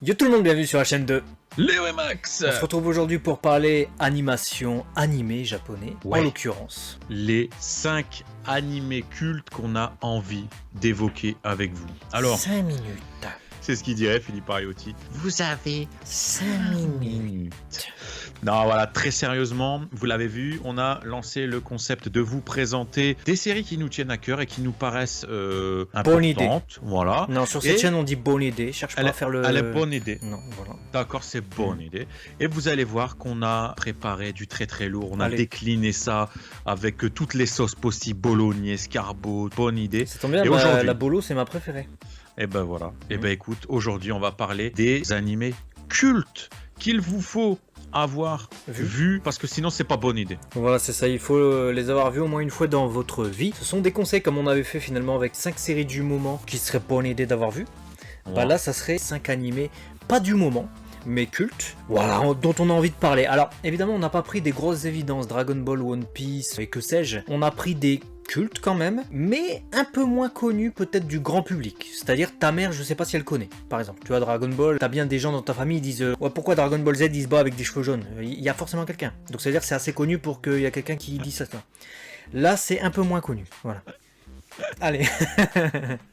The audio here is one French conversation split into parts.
Yo tout le monde, bienvenue sur la chaîne de Léo et Max. On se retrouve aujourd'hui pour parler animation, animé japonais, Ouais. en l'occurrence. Les 5 animés cultes qu'on a envie d'évoquer avec vous. Alors, 5 minutes. c'est ce qu'il dirait Philippe Ariotti. Vous avez 5 minutes. Non, voilà, très sérieusement, vous l'avez vu, on a lancé le concept de vous présenter des séries qui nous tiennent à cœur et qui nous paraissent Bonne idée. importantes. Voilà. Non, sur cette Et chaîne on dit bonne idée, cherche pas à faire le... Elle est bonne idée. Non, voilà. D'accord, c'est bonne idée. Et vous allez voir qu'on a préparé du très très lourd. On a Allez. décliné ça avec toutes les sauces possibles, bolognaise, escargot, bonne idée. Ça tombe bien, Et aujourd'hui- la bolo c'est ma préférée. Et ben voilà. Et ben écoute, aujourd'hui on va parler des animés cultes qu'il vous faut avoir vu parce que sinon c'est pas bonne idée. Voilà, c'est ça, il faut les avoir vus au moins une fois dans votre vie. Ce sont des conseils comme on avait fait finalement avec 5 séries du moment qui serait bonne idée d'avoir vu. Bah là, ça serait 5 animés, pas du moment, mais cultes, voilà, dont on a envie de parler. Alors, évidemment, on n'a pas pris des grosses évidences, Dragon Ball, One Piece, et que sais-je. On a pris des cultes quand même, mais un peu moins connus peut-être du grand public. C'est-à-dire, ta mère, je sais pas si elle connaît. Par exemple, tu vois, Dragon Ball, t'as bien des gens dans ta famille qui disent ouais, pourquoi Dragon Ball Z, il se bat avec des cheveux jaunes? Il y a forcément quelqu'un. Donc, c'est-à-dire que c'est assez connu pour qu'il y a quelqu'un qui dit ça. Là, c'est un peu moins connu, voilà. Allez.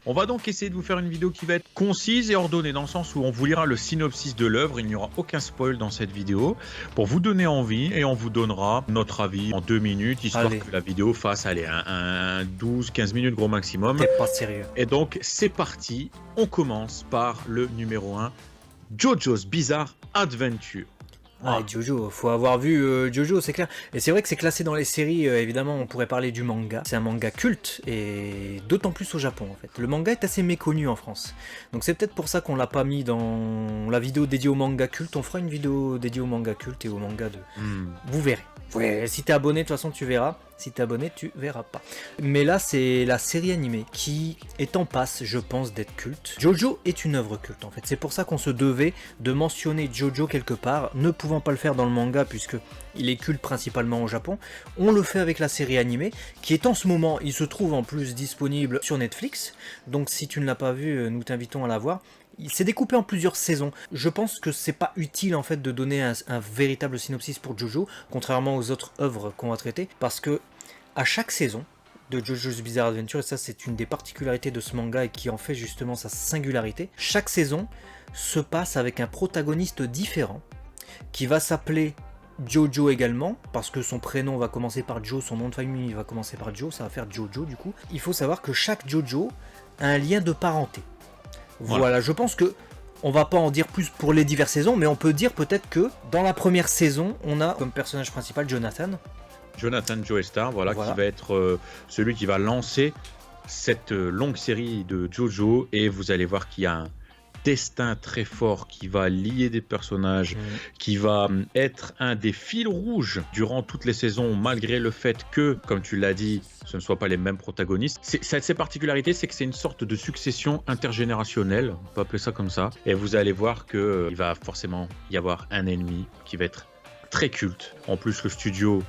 On va donc essayer de vous faire une vidéo qui va être concise et ordonnée dans le sens où on vous lira le synopsis de l'œuvre, il n'y aura aucun spoil dans cette vidéo pour vous donner envie et on vous donnera notre avis en 2 minutes histoire Allez. que la vidéo fasse allez, un 12-15 minutes gros maximum. T'es pas sérieux. Et donc c'est parti, on commence par le numéro 1, JoJo's Bizarre Adventure. Ah, Jojo, faut avoir vu Jojo, c'est clair. Et c'est vrai que c'est classé dans les séries, évidemment, on pourrait parler du manga. C'est un manga culte, et d'autant plus au Japon, en fait. Le manga est assez méconnu en France. Donc c'est peut-être pour ça qu'on l'a pas mis dans la vidéo dédiée au manga culte. On fera une vidéo dédiée au manga culte et au manga de... Vous verrez. Ouais, si t'es abonné, de toute façon, tu verras. Si t'es abonné, tu verras pas. Mais là, c'est la série animée qui est en passe, je pense, d'être culte. Jojo est une œuvre culte, en fait. C'est pour ça qu'on se devait de mentionner Jojo quelque part, ne pouvant pas le faire dans le manga, puisque il est culte principalement au Japon. On le fait avec la série animée, qui est en ce moment, il se trouve en plus disponible sur Netflix. Donc si tu ne l'as pas vu, nous t'invitons à la voir. Il s'est découpé en plusieurs saisons. Je pense que c'est pas utile en fait de donner un véritable synopsis pour Jojo, contrairement aux autres œuvres qu'on va traiter, parce que à chaque saison de JoJo's Bizarre Adventure, et ça c'est une des particularités de ce manga et qui en fait justement sa singularité, chaque saison se passe avec un protagoniste différent, qui va s'appeler Jojo également, parce que son prénom va commencer par Joe, son nom de famille va commencer par Joe, ça va faire Jojo du coup. Il faut savoir que chaque Jojo a un lien de parenté. Voilà, je pense que on va pas en dire plus pour les diverses saisons, mais on peut dire peut-être que dans la première saison, on a comme personnage principal Jonathan. Jonathan Joestar, voilà, qui va être celui qui va lancer cette longue série de JoJo et vous allez voir qu'il y a un destin très fort qui va lier des personnages, qui va être un des fils rouges durant toutes les saisons, malgré le fait que, comme tu l'as dit, ce ne soient pas les mêmes protagonistes. Ses particularités, c'est que c'est une sorte de succession intergénérationnelle, on peut appeler ça comme ça, et vous allez voir qu'il va forcément y avoir un ennemi qui va être très culte. En plus, le studio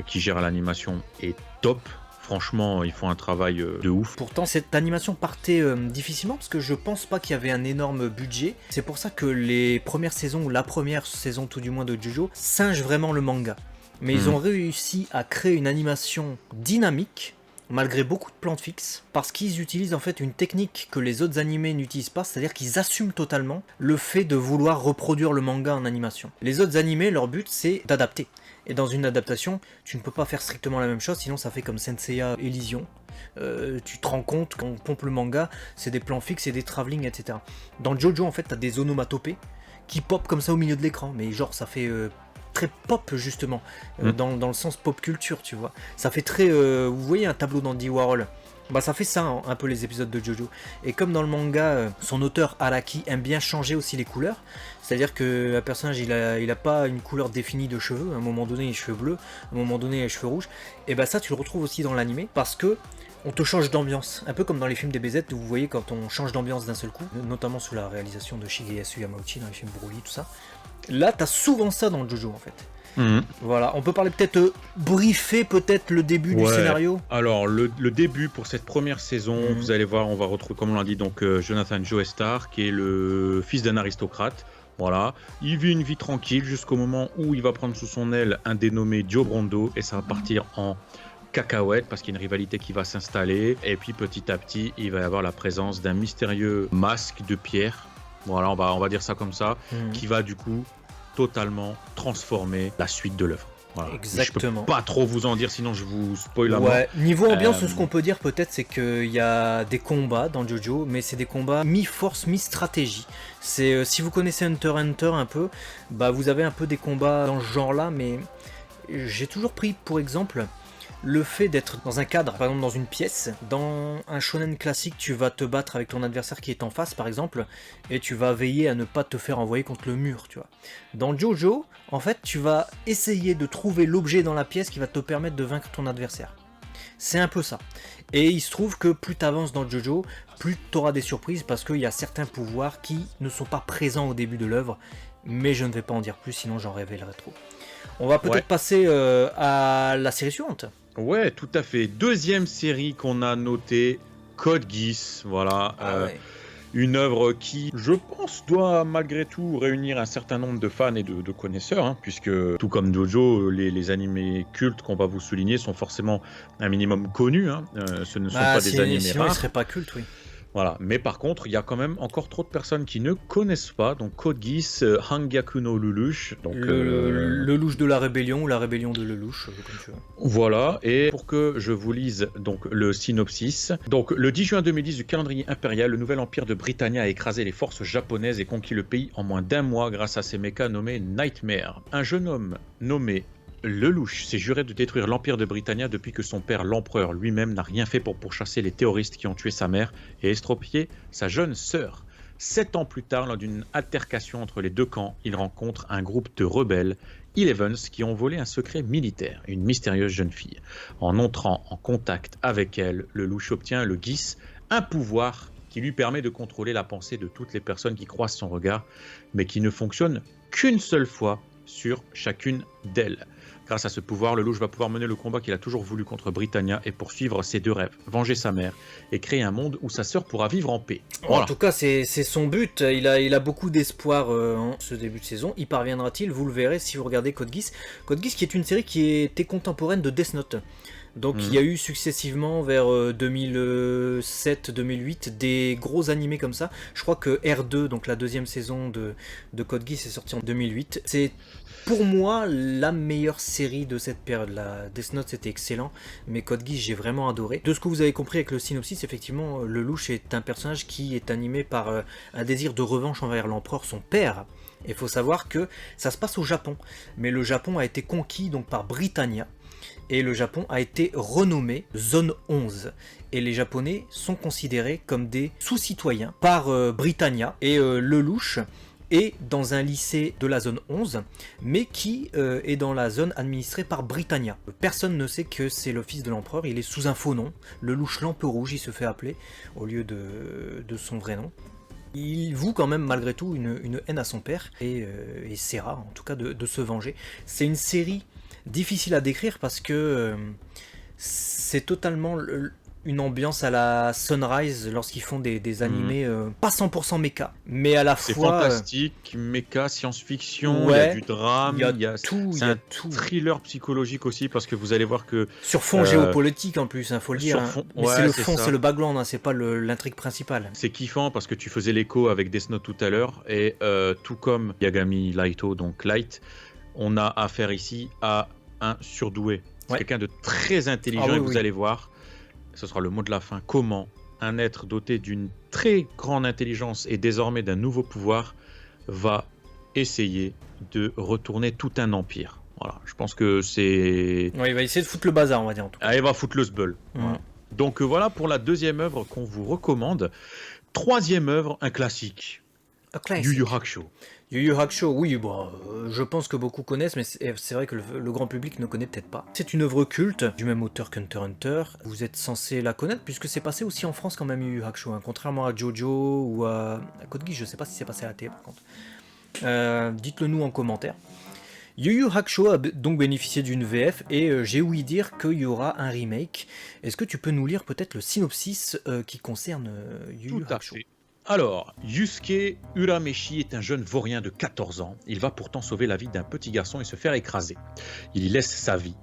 qui gère l'animation est top. Franchement, ils font un travail de ouf. Pourtant, cette animation partait difficilement parce que je pense pas qu'il y avait un énorme budget. C'est pour ça que les premières saisons, ou la première saison tout du moins de Jojo, singent vraiment le manga. Mais ils ont réussi à créer une animation dynamique, malgré beaucoup de plans fixes, parce qu'ils utilisent en fait une technique que les autres animés n'utilisent pas, c'est-à-dire qu'ils assument totalement le fait de vouloir reproduire le manga en animation. Les autres animés, leur but c'est d'adapter. Et dans une adaptation, tu ne peux pas faire strictement la même chose, sinon ça fait comme Senseiya Elysion. Tu te rends compte quand on pompe le manga, c'est des plans fixes et des travelling, etc. Dans Jojo, en fait, t'as des onomatopées qui pop comme ça au milieu de l'écran, mais genre ça fait très pop justement, dans le sens pop culture, tu vois. Ça fait très, vous voyez un tableau d'Andy Warhol. Bah ça fait ça hein, un peu les épisodes de Jojo. Et comme dans le manga, son auteur Araki aime bien changer aussi les couleurs, c'est-à-dire que un personnage il a pas une couleur définie de cheveux, à un moment donné il a les cheveux bleus, à un moment donné il a les cheveux rouges, et bah ça tu le retrouves aussi dans l'animé, parce que on te change d'ambiance, un peu comme dans les films DBZ où vous voyez quand on change d'ambiance d'un seul coup, notamment sous la réalisation de Shigeyasu Yamauchi dans les films Broly, tout ça. Là, t'as souvent ça dans JoJo en fait. Voilà, on peut parler peut-être briefer peut-être le début du scénario. Alors le début pour cette première saison, vous allez voir, on va retrouver, comme on l'a dit, donc Jonathan Joestar, qui est le fils d'un aristocrate. Voilà, il vit une vie tranquille jusqu'au moment où il va prendre sous son aile un dénommé Joe Brando et ça va partir en cacahuète parce qu'il y a une rivalité qui va s'installer et puis petit à petit il va y avoir la présence d'un mystérieux masque de pierre. Voilà, on va dire ça comme ça, qui va du coup totalement transformer la suite de l'œuvre. Voilà. Exactement. Je peux pas trop vous en dire, sinon je vous spoil la mort. Niveau ambiance, ce qu'on peut dire peut-être, c'est qu'il y a des combats dans JoJo, mais c'est des combats mi-force, mi-stratégie. C'est si vous connaissez Hunter x Hunter un peu, bah vous avez un peu des combats dans ce genre-là, mais j'ai toujours pris pour exemple le fait d'être dans un cadre, par exemple dans une pièce. Dans un shonen classique, tu vas te battre avec ton adversaire qui est en face, par exemple, et tu vas veiller à ne pas te faire envoyer contre le mur, tu vois. Dans JoJo, en fait, tu vas essayer de trouver l'objet dans la pièce qui va te permettre de vaincre ton adversaire. C'est un peu ça. Et il se trouve que plus tu avances dans JoJo, plus tu auras des surprises, parce qu'il y a certains pouvoirs qui ne sont pas présents au début de l'œuvre, mais je ne vais pas en dire plus, sinon j'en révélerai trop. On va peut-être passer à la série suivante. Ouais, tout à fait. Deuxième série qu'on a notée, Code Geass. Voilà. Une œuvre qui, je pense, doit malgré tout réunir un certain nombre de fans et de connaisseurs, hein, puisque tout comme JoJo, les animés cultes qu'on va vous souligner sont forcément un minimum connus. Hein. Ce ne sont pas des animés sinon rares. Ils ne seraient pas cultes, oui. Voilà, mais par contre, il y a quand même encore trop de personnes qui ne connaissent pas. Donc Code Geass, Hangyaku no Lelouch. Donc, le Lelouch de la rébellion ou la rébellion de Lelouch, comme tu veux. Voilà, et pour que je vous lise donc le synopsis. Donc le 10 juin 2010 du calendrier impérial, le nouvel empire de Britannia a écrasé les forces japonaises et conquis le pays en moins d'un mois grâce à ses mechas nommés Nightmare. Un jeune homme nommé Lelouch s'est juré de détruire l'empire de Britannia depuis que son père, l'empereur lui-même, n'a rien fait pour pourchasser les terroristes qui ont tué sa mère et extropié sa jeune sœur. 7 ans plus tard, lors d'une altercation entre les deux camps, il rencontre un groupe de rebelles, Elevens, qui ont volé un secret militaire, une mystérieuse jeune fille. En entrant en contact avec elle, Lelouch obtient le Geass, un pouvoir qui lui permet de contrôler la pensée de toutes les personnes qui croisent son regard, mais qui ne fonctionne qu'une seule fois sur chacune d'elles. Grâce à ce pouvoir, Lelouch va pouvoir mener le combat qu'il a toujours voulu contre Britannia et poursuivre ses deux rêves, venger sa mère et créer un monde où sa sœur pourra vivre en paix. Voilà. En tout cas, c'est son but. Il a beaucoup d'espoir en ce début de saison. Y parviendra-t-il? Vous le verrez si vous regardez Code Geass. Code Geass qui est une série qui était contemporaine de Death Note. Donc il y a eu successivement vers 2007-2008 des gros animés comme ça. Je crois que R2, donc la deuxième saison de Code Geass, est sortie en 2008. C'est pour moi la meilleure série de cette période-là. Death Note c'était excellent, mais Code Geass j'ai vraiment adoré. De ce que vous avez compris avec le synopsis, effectivement, Lelouch est un personnage qui est animé par un désir de revanche envers l'empereur, son père. Il faut savoir que ça se passe au Japon, mais le Japon a été conquis donc par Britannia. Et le Japon a été renommé Zone 11. Et les Japonais sont considérés comme des sous-citoyens par Britannia. Et Lelouch est dans un lycée de la zone 11, mais qui est dans la zone administrée par Britannia. Personne ne sait que c'est le fils de l'empereur, il est sous un faux nom. Lelouch Lampe Rouge, il se fait appeler, au lieu de son vrai nom. Il voue quand même malgré tout une haine à son père, et essaiera en tout cas de se venger. C'est une série difficile à décrire parce que c'est totalement une ambiance à la Sunrise lorsqu'ils font des animés pas 100% méca, mais à la fois... C'est fantastique, méca, science-fiction, il y a du drame, il y a tout. C'est un thriller psychologique aussi parce que vous allez voir que... Sur fond géopolitique en plus, faut le dire. Mais c'est le fond, c'est le background, c'est pas l'intrigue principale. C'est kiffant parce que tu faisais l'écho avec Death Note tout à l'heure et tout comme Yagami Laito, donc Light, on a affaire ici à un surdoué. C'est quelqu'un de très intelligent et vous allez voir, ce sera le mot de la fin, comment un être doté d'une très grande intelligence et désormais d'un nouveau pouvoir va essayer de retourner tout un empire. Voilà, je pense que c'est... Ouais, il va essayer de foutre le bazar, on va dire en tout cas. Il va foutre le sbeul. Voilà. Donc voilà pour la deuxième œuvre qu'on vous recommande. Troisième œuvre, un classique. A classic. Yu Yu Hakusho. Yu Yu Hakusho, oui, bon, je pense que beaucoup connaissent, mais c'est vrai que le grand public ne connaît peut-être pas. C'est une œuvre culte du même auteur qu'Hunter x Hunter. Vous êtes censé la connaître puisque c'est passé aussi en France quand même, Yu Yu Hakusho, hein, contrairement à Jojo ou à Code Geass, je sais pas si c'est passé à la télé par contre. Dites-le nous en commentaire. Yu Yu Hakusho a donc bénéficié d'une VF et j'ai ouï dire qu'il y aura un remake. Est-ce que tu peux nous lire peut-être le synopsis qui concerne Yu Yu Hakusho ? Alors, Yusuke Urameshi est un jeune vaurien de 14 ans. Il va pourtant sauver la vie d'un petit garçon et se faire écraser. Il y laisse sa vie.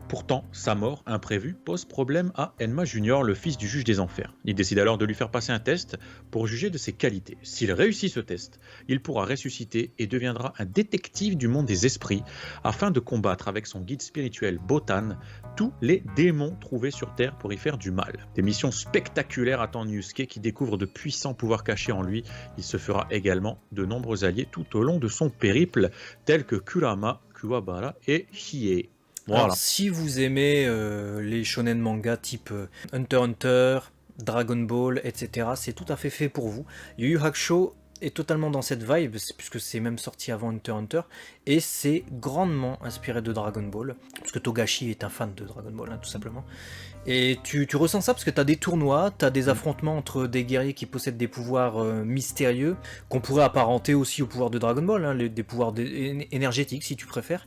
Pourtant, sa mort imprévue pose problème à Enma Junior, le fils du juge des enfers. Il décide alors de lui faire passer un test pour juger de ses qualités. S'il réussit ce test, il pourra ressusciter et deviendra un détective du monde des esprits afin de combattre avec son guide spirituel Botan tous les démons trouvés sur Terre pour y faire du mal. Des missions spectaculaires attendent Yusuke qui découvre de puissants pouvoirs cachés en lui. Il se fera également de nombreux alliés tout au long de son périple, tels que Kurama, Kuwabara et Hiei. Voilà. Alors, si vous aimez les shonen manga type Hunter x Hunter, Dragon Ball, etc., c'est tout à fait pour vous. Yu Yu Hakusho est totalement dans cette vibe, puisque c'est même sorti avant Hunter x Hunter, et c'est grandement inspiré de Dragon Ball, parce que Togashi est un fan de Dragon Ball, hein, tout simplement. Et tu ressens ça parce que tu as des tournois, tu as des affrontements entre des guerriers qui possèdent des pouvoirs mystérieux, qu'on pourrait apparenter aussi aux pouvoirs de Dragon Ball, hein, des pouvoirs énergétiques si tu préfères.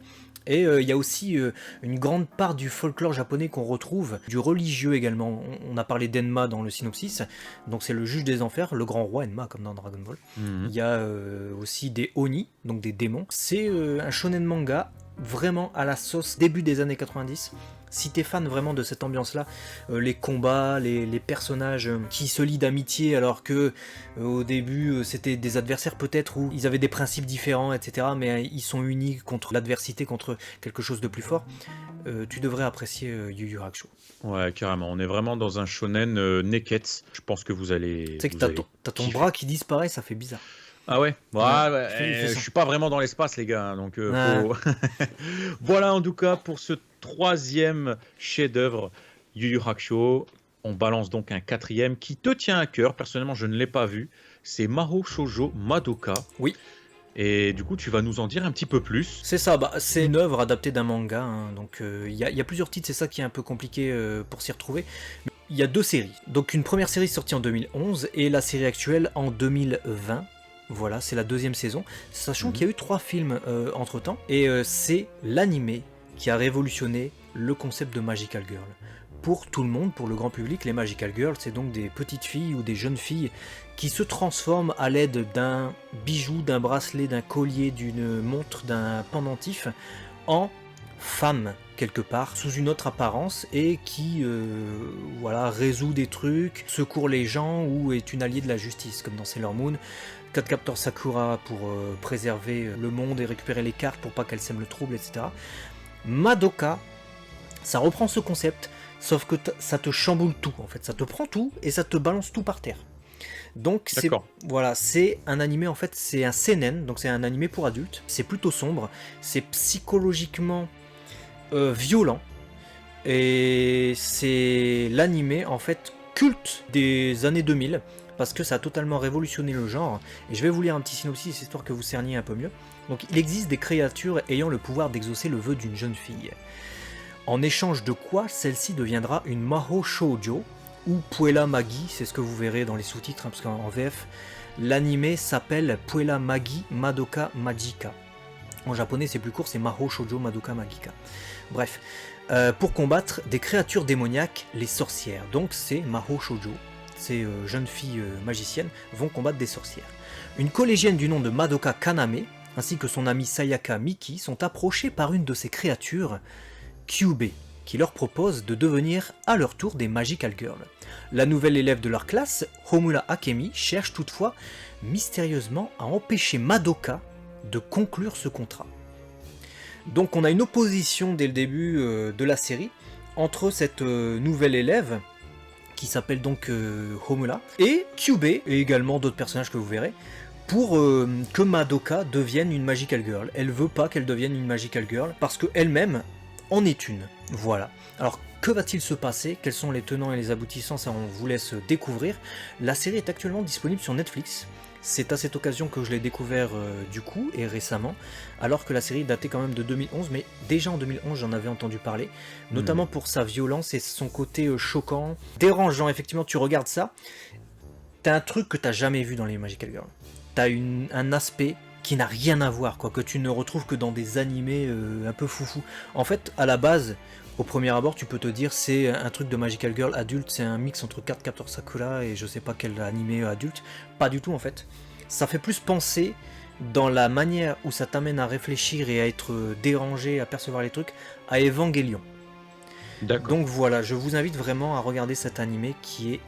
Et il y a aussi une grande part du folklore japonais qu'on retrouve, du religieux également. On a parlé d'Enma dans le synopsis, donc c'est le juge des enfers, le grand roi Enma comme dans Dragon Ball. Il y a aussi des Oni, donc des démons. C'est un shonen manga vraiment à la sauce début des années 90. Si t'es fan vraiment de cette ambiance-là, les combats, les personnages qui se lient d'amitié alors que au début c'était des adversaires peut-être où ils avaient des principes différents, etc. Mais ils sont unis contre l'adversité, contre quelque chose de plus fort. Tu devrais apprécier Yu Yu Hakusho. Ouais, carrément. On est vraiment dans un shonen neketsu. Je pense que vous allez. Tu sais que t'as ton bras qui disparaît, ça fait bizarre. Ah ouais, je suis pas vraiment dans l'espace les gars, donc faut... Voilà en tout cas pour ce 3e chef-d'œuvre Yu Yu Hakusho. On balance donc un 4e qui te tient à cœur. Personnellement, je ne l'ai pas vu. C'est Mahou Shoujo Madoka. Oui. Et du coup, tu vas nous en dire un petit peu plus. C'est ça, c'est une œuvre adaptée d'un manga, hein, donc il y a plusieurs titres, c'est ça qui est un peu compliqué pour s'y retrouver. Il y a 2 séries. Donc une première série sortie en 2011 et la série actuelle en 2020. Voilà, c'est la 2e saison, sachant qu'il y a eu 3 films entre temps, et c'est l'animé qui a révolutionné le concept de Magical Girl. Pour tout le monde, pour le grand public, les Magical Girls, c'est donc des petites filles ou des jeunes filles qui se transforment à l'aide d'un bijou, d'un bracelet, d'un collier, d'une montre, d'un pendentif, en femmes quelque part, sous une autre apparence, et qui résout des trucs, secourt les gens, ou est une alliée de la justice, comme dans Sailor Moon. Captor Sakura pour préserver le monde et récupérer les cartes pour pas qu'elle sème le trouble, etc. Madoka, ça reprend ce concept, sauf que ça te chamboule tout, en fait. Ça te prend tout et ça te balance tout par terre. Donc c'est un animé, en fait, c'est un seinen, donc c'est un animé pour adultes. C'est plutôt sombre, c'est psychologiquement violent, et c'est l'animé, en fait, culte des années 2000, parce que ça a totalement révolutionné le genre, et je vais vous lire un petit synopsis histoire que vous cerniez un peu mieux. Donc il existe des créatures ayant le pouvoir d'exaucer le vœu d'une jeune fille, en échange de quoi celle-ci deviendra une Mahou Shoujo, ou Puella Magi, c'est ce que vous verrez dans les sous-titres, hein, parce qu'en VF, l'anime s'appelle Puella Magi Madoka Magica. En japonais c'est plus court, c'est Mahou Shoujo Madoka Magica. Bref, pour combattre des créatures démoniaques, les sorcières, donc c'est Mahou Shoujo. Ces jeunes filles magiciennes vont combattre des sorcières. Une collégienne du nom de Madoka Kaname, ainsi que son amie Sayaka Miki, sont approchées par une de ces créatures, Kyubey, qui leur propose de devenir à leur tour des Magical Girls. La nouvelle élève de leur classe, Homura Akemi, cherche toutefois mystérieusement à empêcher Madoka de conclure ce contrat. Donc on a une opposition dès le début de la série entre cette nouvelle élève, qui s'appelle donc Homura, et Kyubey, et également d'autres personnages que vous verrez, pour que Madoka devienne une Magical Girl. Elle veut pas qu'elle devienne une Magical Girl, parce qu'elle-même en est une. Voilà. Alors, que va-t-il se passer? Quels sont les tenants et les aboutissants? Ça, on vous laisse découvrir. La série est actuellement disponible sur Netflix. C'est à cette occasion que je l'ai découvert du coup, et récemment, alors que la série datait quand même de 2011, mais déjà en 2011 j'en avais entendu parler, notamment pour sa violence et son côté choquant, dérangeant. Effectivement, tu regardes ça, t'as un truc que t'as jamais vu dans les Magical Girls. T'as un aspect qui n'a rien à voir, quoi, que tu ne retrouves que dans des animés un peu foufou. En fait, à la base, au premier abord, tu peux te dire c'est un truc de Magical Girl adulte, c'est un mix entre Cardcaptor Sakura et je sais pas quel animé adulte. Pas du tout en fait. Ça fait plus penser, dans la manière où ça t'amène à réfléchir et à être dérangé, à percevoir les trucs, à Evangelion. D'accord. Donc voilà, je vous invite vraiment à regarder cet animé qui est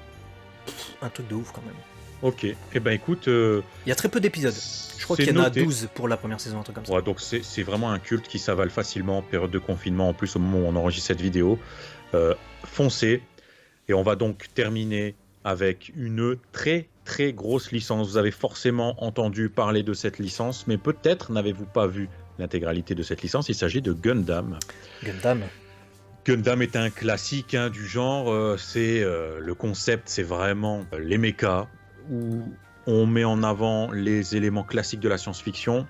un truc de ouf quand même. Ok, et ben écoute... Il y a très peu d'épisodes. Je crois qu'il y en a 12 pour la première saison, un truc comme ça. Ouais, donc c'est vraiment un culte qui s'avale facilement en période de confinement, en plus au moment où on enregistre cette vidéo. Foncez, et on va donc terminer avec une très très grosse licence. Vous avez forcément entendu parler de cette licence, mais peut-être n'avez-vous pas vu l'intégralité de cette licence. Il s'agit de Gundam. Gundam est un classique du genre. Le concept, c'est vraiment les mechas, où on met en avant les éléments classiques de la science-fiction,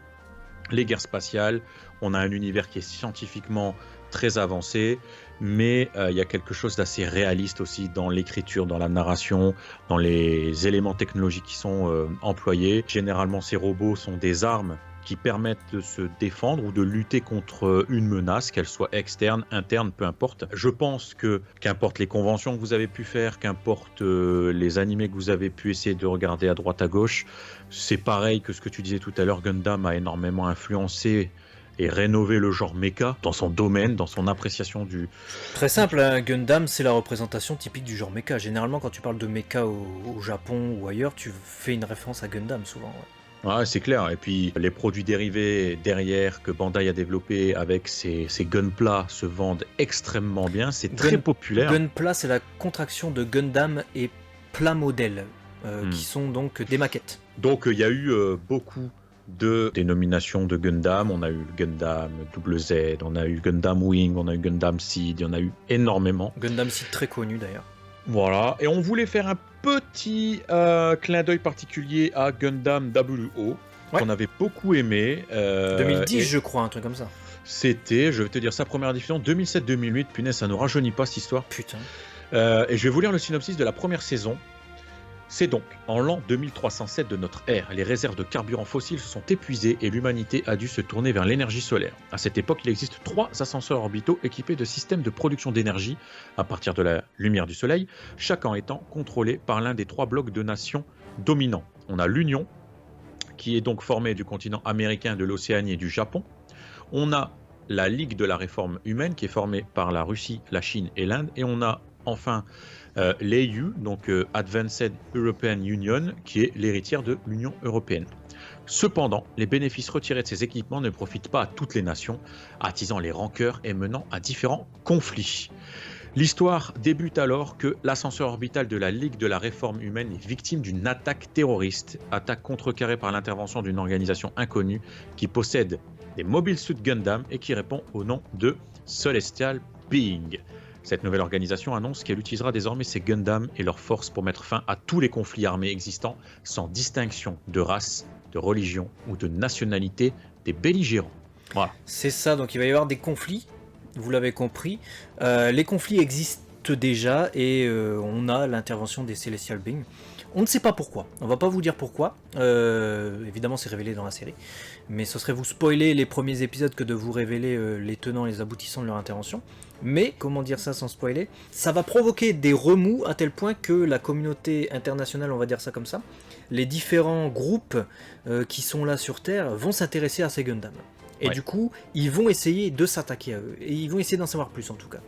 les guerres spatiales. On a un univers qui est scientifiquement très avancé, mais il y a quelque chose d'assez réaliste aussi dans l'écriture, dans la narration, dans les éléments technologiques qui sont employés. Généralement, ces robots sont des armes qui permettent de se défendre ou de lutter contre une menace, qu'elle soit externe, interne, peu importe. Je pense que, qu'importe les conventions que vous avez pu faire, qu'importe les animés que vous avez pu essayer de regarder à droite à gauche, c'est pareil que ce que tu disais tout à l'heure, Gundam a énormément influencé et rénové le genre mecha dans son domaine, dans son appréciation du... Très simple, Gundam c'est la représentation typique du genre mecha. Généralement quand tu parles de mecha au Japon ou ailleurs, tu fais une référence à Gundam souvent. Ouais, c'est clair. Et puis les produits dérivés derrière que Bandai a développé avec ces Gunpla se vendent extrêmement bien. C'est très populaire. Gunpla, c'est la contraction de Gundam et Pla Model, qui sont donc des maquettes. Donc il y a eu beaucoup de dénominations de Gundam. On a eu le Gundam WZ, on a eu Gundam Wing, on a eu Gundam Seed, il y en a eu énormément. Gundam Seed très connu d'ailleurs. Voilà, et on voulait faire un petit clin d'œil particulier à Gundam WO, qu'on avait beaucoup aimé. 2010, je crois, un truc comme ça. C'était, je vais te dire, sa première diffusion, 2007-2008. Punaise, ça nous rajeunit pas cette histoire. Putain. Et je vais vous lire le synopsis de la première saison. C'est donc en l'an 2307 de notre ère, les réserves de carburant fossile se sont épuisées et l'humanité a dû se tourner vers l'énergie solaire. À cette époque, il existe 3 ascenseurs orbitaux équipés de systèmes de production d'énergie à partir de la lumière du soleil, chacun étant contrôlé par l'un des 3 blocs de nations dominants. On a l'Union, qui est donc formée du continent américain, de l'Océanie et du Japon. On a la Ligue de la réforme humaine, qui est formée par la Russie, la Chine et l'Inde. Et on a enfin l'EU, donc Advanced European Union, qui est l'héritière de l'Union européenne. Cependant, les bénéfices retirés de ces équipements ne profitent pas à toutes les nations, attisant les rancœurs et menant à différents conflits. L'histoire débute alors que l'ascenseur orbital de la Ligue de la réforme humaine est victime d'une attaque terroriste, attaque contrecarrée par l'intervention d'une organisation inconnue qui possède des Mobile Suit Gundam et qui répond au nom de Celestial Being. Cette nouvelle organisation annonce qu'elle utilisera désormais ses Gundam et leurs forces pour mettre fin à tous les conflits armés existants, sans distinction de race, de religion ou de nationalité des belligérants. Voilà. C'est ça, donc il va y avoir des conflits, vous l'avez compris. Les conflits existent déjà et on a l'intervention des Celestial Beings. On ne sait pas pourquoi, on va pas vous dire pourquoi, évidemment c'est révélé dans la série, mais ce serait vous spoiler les premiers épisodes que de vous révéler les tenants et les aboutissants de leur intervention. Mais, comment dire ça sans spoiler, ça va provoquer des remous à tel point que la communauté internationale, on va dire ça comme ça, les différents groupes qui sont là sur Terre vont s'intéresser à ces Gundam. Et du coup, ils vont essayer de s'attaquer à eux, et ils vont essayer d'en savoir plus en tout cas.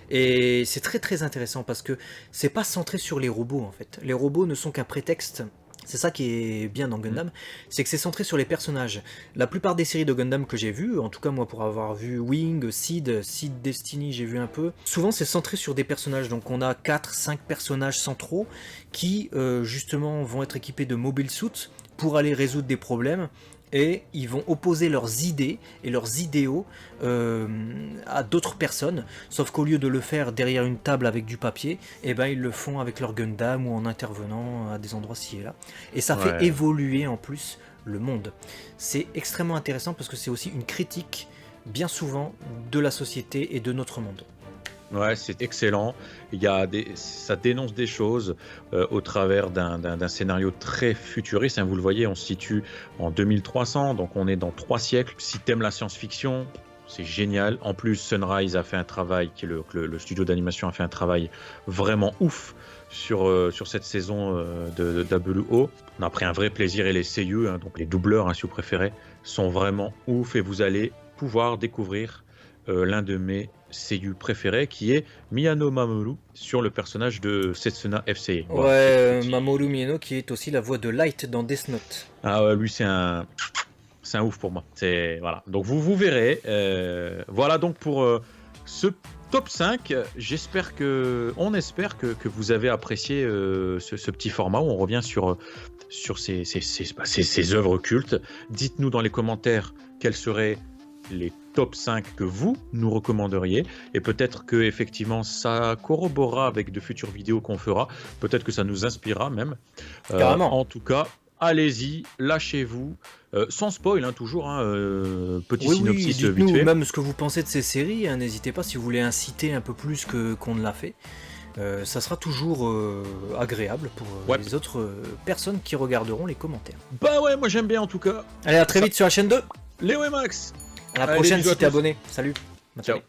Et c'est très très intéressant parce que c'est pas centré sur les robots en fait. Les robots ne sont qu'un prétexte. C'est ça qui est bien dans Gundam, c'est que c'est centré sur les personnages. La plupart des séries de Gundam que j'ai vues, en tout cas moi pour avoir vu Wing, Seed Destiny j'ai vu un peu, souvent c'est centré sur des personnages, donc on a 4-5 personnages centraux qui justement vont être équipés de mobile suits pour aller résoudre des problèmes et ils vont opposer leurs idées et leurs idéaux à d'autres personnes, sauf qu'au lieu de le faire derrière une table avec du papier, eh ben ils le font avec leur Gundam ou en intervenant à des endroits ci et là. Et ça fait évoluer en plus le monde. C'est extrêmement intéressant parce que c'est aussi une critique bien souvent de la société et de notre monde. Ouais, c'est excellent. Ça dénonce des choses au travers d'un scénario très futuriste. Hein, vous le voyez, on se situe en 2300, donc on est dans 3 siècles. Si t'aimes la science-fiction, c'est génial. En plus, Sunrise a fait un travail, le studio d'animation a fait un travail vraiment ouf sur cette saison de WO. On a pris un vrai plaisir et les seiyuu, hein, donc les doubleurs, hein, si vous préférez, sont vraiment ouf et vous allez pouvoir découvrir l'un de mes seiyuu préférés qui est Miyano Mamoru sur le personnage de Setsuna FCA. Ouais, Mamoru Miyano qui est aussi la voix de Light dans Death Note. Ah ouais, lui c'est un ouf pour moi. Voilà. Donc vous verrez. Voilà donc pour ce top 5. On espère que vous avez apprécié ce petit format où on revient sur ces œuvres cultes. Dites-nous dans les commentaires quels seraient les top 5 que vous nous recommanderiez, et peut-être que effectivement ça corroborera avec de futures vidéos qu'on fera, peut-être que ça nous inspirera même. En tout cas, allez-y, lâchez-vous, sans spoil, hein, toujours, hein, petit synopsis vite fait. Même ce que vous pensez de ces séries, hein, n'hésitez pas si vous voulez inciter un peu plus qu'on ne l'a fait. Ça sera toujours agréable pour les autres personnes qui regarderont les commentaires. Bah ouais, moi j'aime bien en tout cas. Allez, à très vite sur la chaîne 2. Léo et Max. À la prochaine si t'es abonné. Salut. Ciao.